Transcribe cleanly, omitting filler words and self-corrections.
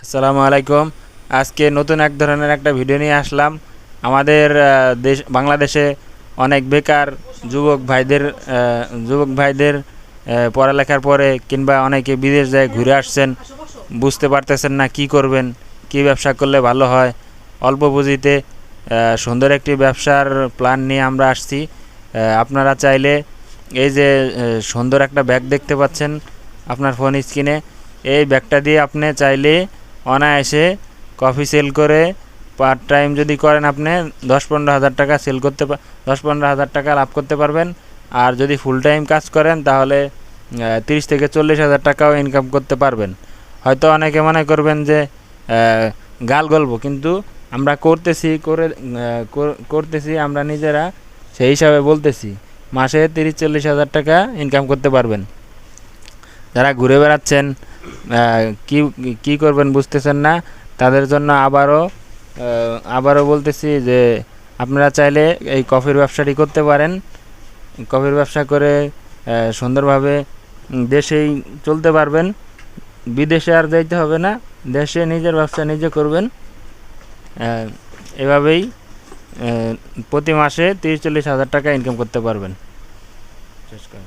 আসসালামু আলাইকুম। আজকে নতুন এক ধরনের একটা ভিডিও নিয়ে আসলাম। আমাদের দেশ বাংলাদেশে অনেক বেকার যুবক ভাইদের পড়ালেখার পরে কিংবা অনেকে বিদেশ যায় ঘুরে আসছেন, বুঝতে পারতেছেন না কি করবেন, কি ব্যবসা করলে ভালো হয়। অল্প পুঁজিতে সুন্দর একটি ব্যবসার প্ল্যান নিয়ে আমরা আসছি। আপনারা চাইলে এই যে সুন্দর একটা ব্যাগ দেখতে পাচ্ছেন আপনার ফোন স্ক্রিনে, এই ব্যাগটা দিয়ে আপনি চাইলে অনায়াসে কফি সেল করে পার্ট টাইম যদি করেন আপনি 10-15 হাজার টাকা সেল করতে 10-15 হাজার টাকা লাভ করতে পারবেন। আর যদি ফুল টাইম কাজ করেন তাহলে 30 থেকে 40 হাজার টাকাও ইনকাম করতে পারবেন। হয়তো অনেকে মনে করবেন যে গাল গল্প, কিন্তু আমরা করতেছি আমরা নিজেরা, সেই হিসাবে বলতেছি মাসে 30-40 হাজার টাকা ইনকাম করতে পারবেন। যারা ঘুরে বেড়াচ্ছেন, কি কি করবেন বুঝতেছেন না, তাদের জন্য আবারও বলতেছি যে আপনারা চাইলে এই কফির ব্যবসাটি করতে পারেন। কফির ব্যবসা করে সুন্দরভাবে দেশেই চলতে পারবেন, বিদেশে আর যাইতে হবে না, দেশে নিজের ব্যবসা নিজে করবেন। এভাবেই প্রতি মাসে 30-40 হাজার টাকা ইনকাম করতে পারবেন। শেষ করেন।